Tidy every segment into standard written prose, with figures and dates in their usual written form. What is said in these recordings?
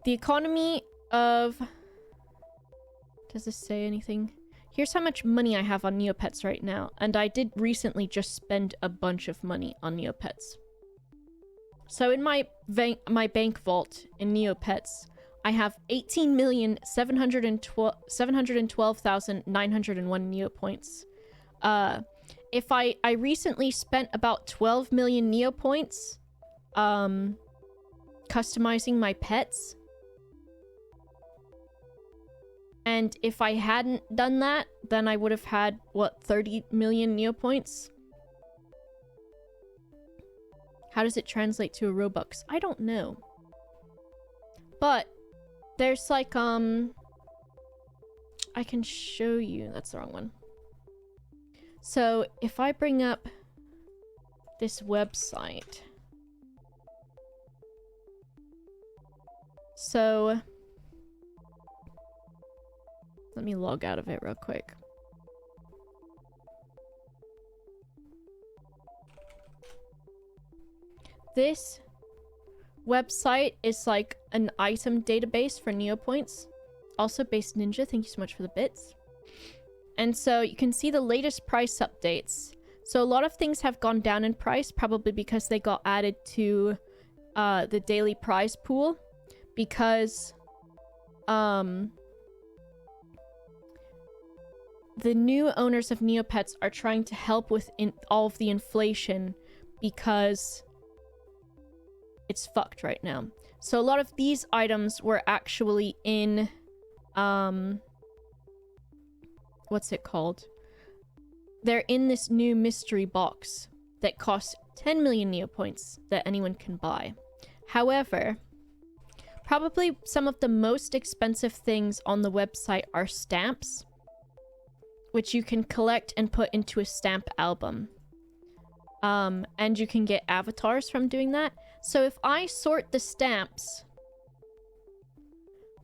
the economy of... Does this say anything? Here's how much money I have on Neopets right now. And I did recently just spend a bunch of money on Neopets. So in my bank vault in Neopets, I have 18,712,901 Neopoints. If I recently spent about 12 million Neopoints customizing my pets. And if I hadn't done that, then I would have had, what, 30 million Neopoints? How does it translate to a Robux? I don't know. But there's like, I can show you. That's the wrong one. So if I bring up this website. So let me log out of it real quick. This website is like an item database for Neopoints. Also based Ninja, thank you so much for the bits. And so you can see the latest price updates. So a lot of things have gone down in price, probably because they got added to the daily prize pool. Because the new owners of Neopets are trying to help with all of the inflation because it's fucked right now. So a lot of these items were actually in what's it called? They're in this new mystery box that costs 10 million Neopoints that anyone can buy. However, probably some of the most expensive things on the website are stamps, which you can collect and put into a stamp album. And you can get avatars from doing that. So if I sort the stamps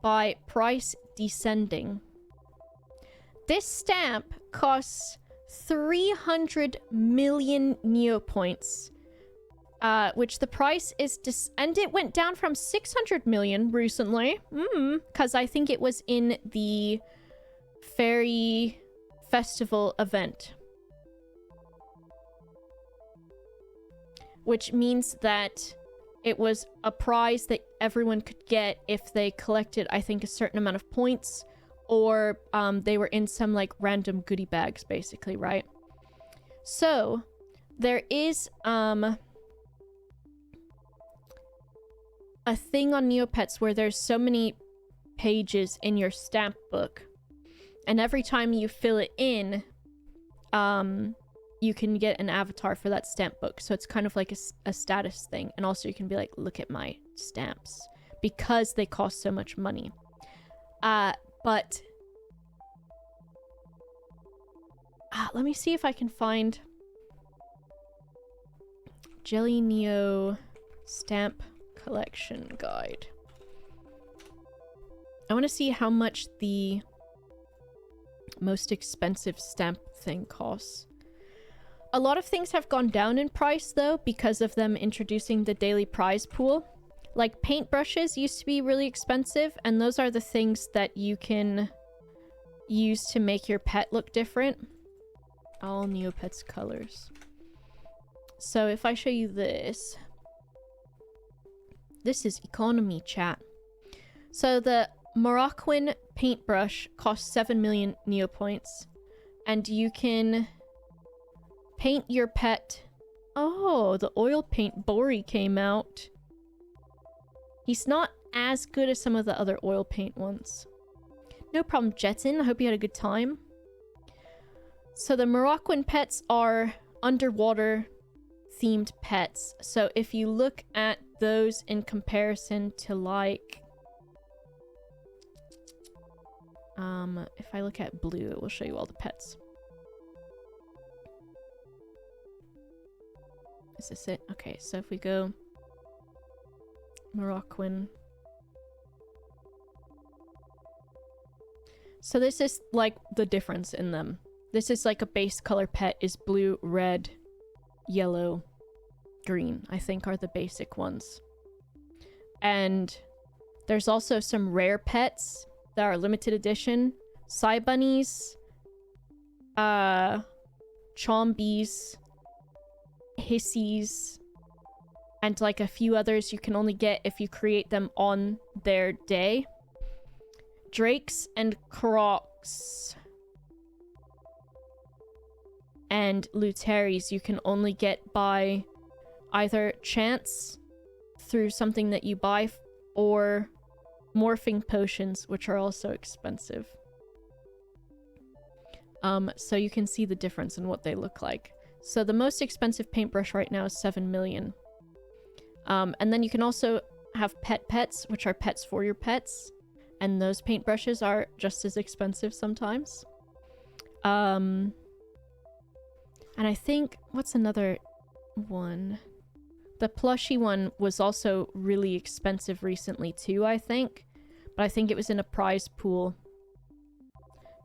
by price descending, this stamp costs 300 million Neopoints. Which the price is and it went down from 600 million recently. Because I think it was in the Fairy Festival event. Which means that it was a prize that everyone could get if they collected, I think, a certain amount of points. Or they were in some, like, random goodie bags, basically, right? So, there is, a thing on Neopets where there's so many pages in your stamp book. And every time you fill it in, you can get an avatar for that stamp book. So it's kind of like a status thing. And also you can be like, look at my stamps. Because they cost so much money. But let me see if I can find Jelly Neo stamp collection guide. I want to see how much the most expensive stamp thing costs. A lot of things have gone down in price though because of them introducing the daily prize pool. Like paintbrushes used to be really expensive, and those are the things that you can use to make your pet look different. All Neopets colors. So if I show you this, this is economy, chat. So the Moroccan paintbrush costs 7 million Neopoints, and you can paint your pet. Oh, the oil paint Bori came out. He's not as good as some of the other oil paint ones. No problem, Jetson. I hope you had a good time. So the Moroccan pets are underwater themed pets. So if you look at those in comparison to like... if I look at blue, it will show you all the pets. Is this it? Okay, so if we go... Moroccan. So this is like the difference in them. This is like a base color pet is blue, red, yellow, green, I think are the basic ones. And There's also some rare pets that are limited edition. Psy bunnies, chombies, hissies, and like a few others you can only get if you create them on their day. Drakes and crocs and luteries you can only get by either chance through something that you buy or morphing potions, which are also expensive. So you can see the difference in what they look like. So the most expensive paintbrush right now is 7 million. And then you can also have pets, which are pets for your pets. And those paintbrushes are just as expensive sometimes. And I think, what's another one? The plushie one was also really expensive recently too, I think. But I think it was in a prize pool,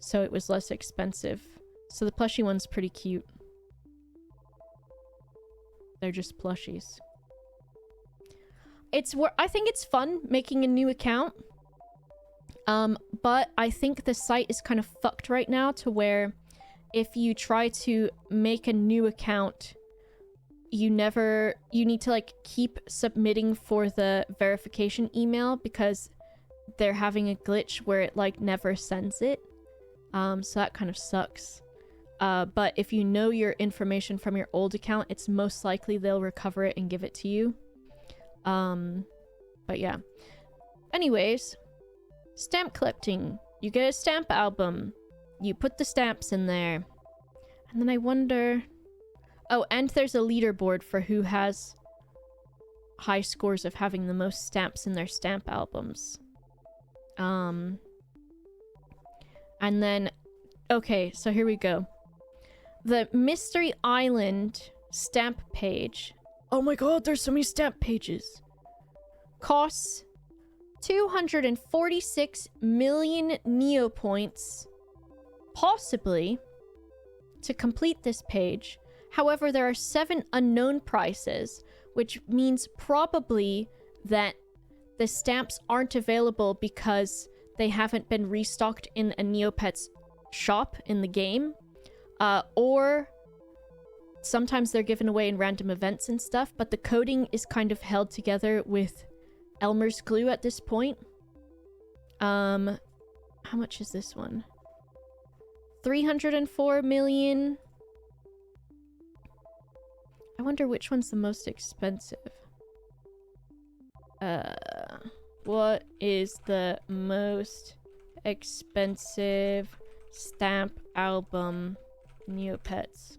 so it was less expensive. So the plushie one's pretty cute. They're just plushies. I think it's fun making a new account. But I think the site is kind of fucked right now to where if you try to make a new account, you need to like keep submitting for the verification email because they're having a glitch where it like never sends it. So that kind of sucks. But if you know your information from your old account, it's most likely they'll recover it and give it to you. But yeah. Anyways, stamp collecting. You get a stamp album. You put the stamps in there. And then I wonder... Oh, and there's a leaderboard for who has high scores of having the most stamps in their stamp albums. And then... Okay, so here we go. The Mystery Island stamp page. Oh my god, there's so many stamp pages. Costs 246 million Neopoints, possibly, to complete this page. However, there are 7 unknown prices, which means probably that the stamps aren't available because they haven't been restocked in a Neopets shop in the game. Or sometimes they're given away in random events and stuff, but the coding is kind of held together with Elmer's glue at this point. How much is this one? 304 million. I wonder which one's the most expensive. What is the most expensive stamp album Neopets?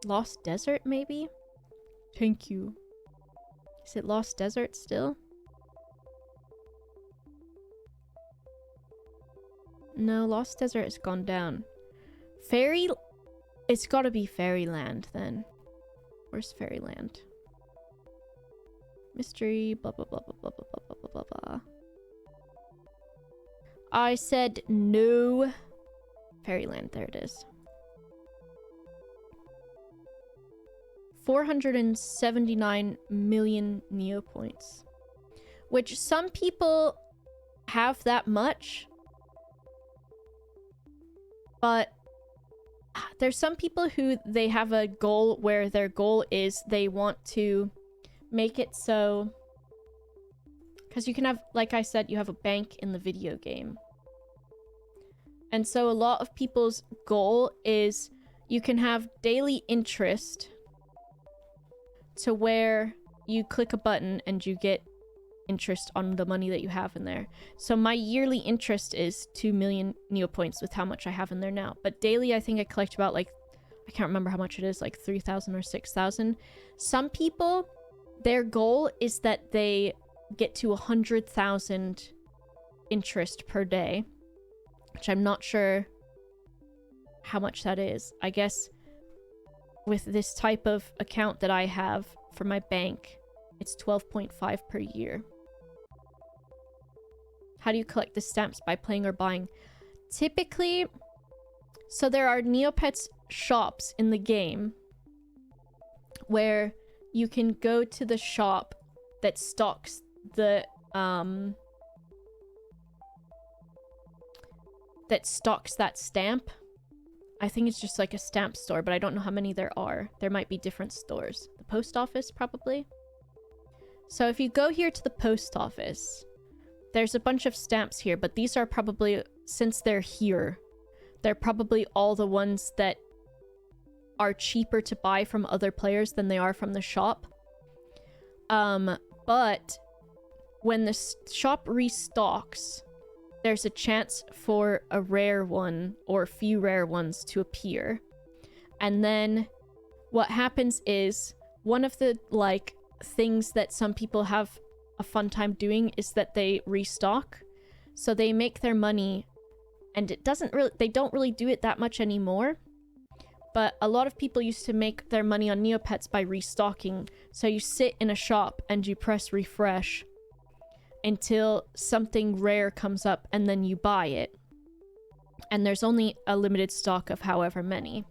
Lost Desert, maybe? Thank you. Is it Lost Desert still? No, Lost Desert has gone down. Fairy... It's gotta be Fairyland, then. Where's Fairyland? Mystery, blah, blah, blah, blah, blah, blah, blah, blah, blah, blah. I said no. Fairyland, there it is. 479 million Neopoints. Which some people have that much. But there's some people who they have a goal where their goal is they want to make it so... Because you can have, like I said, you have a bank in the video game. And so a lot of people's goal is you can have daily interest to where you click a button and you get interest on the money that you have in there. So my yearly interest is 2 million Neopoints with how much I have in there now. But daily, I think I collect about, like, I can't remember how much it is, like 3,000 or 6,000. Some people, their goal is that they get to 100,000 interest per day, which I'm not sure how much that is. I guess with this type of account that I have for my bank, it's 12.5 per year. How do you collect the stamps? By playing or buying? Typically, so there are Neopets shops in the game where you can go to the shop that stocks the that stamp. I think it's just like a stamp store, but I don't know how many there are. There might be different stores. The post office, probably. So if you go here to the post office, there's a bunch of stamps here, but these are probably, since they're here, they're probably all the ones that are cheaper to buy from other players than they are from the shop. But when the shop restocks, there's a chance for a rare one or a few rare ones to appear. And then what happens is, one of the like things that some people have a fun time doing is that they restock. So they make their money, and they don't really do it that much anymore. But a lot of people used to make their money on Neopets by restocking. So you sit in a shop and you press refresh until something rare comes up, and then you buy it. And there's only a limited stock of however many.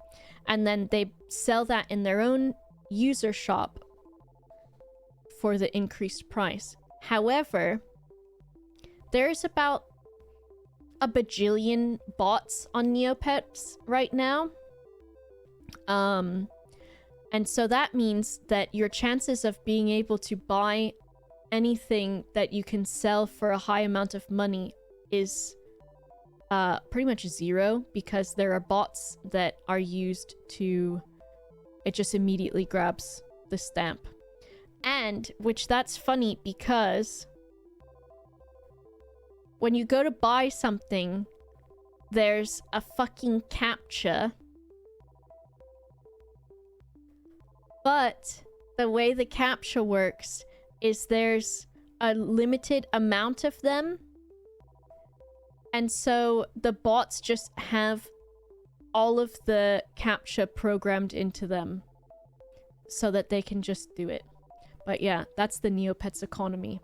And then they sell that in their own user shop for the increased price. However, there's about a bajillion bots on Neopets right now. And so that means that your chances of being able to buy anything that you can sell for a high amount of money is pretty much zero, because there are bots that are used to... It just immediately grabs the stamp. And, which that's funny, because when you go to buy something, there's a fucking captcha. But the way the captcha works is there's a limited amount of them. And so the bots just have all of the captcha programmed into them so that they can just do it. But yeah, that's the Neopets economy.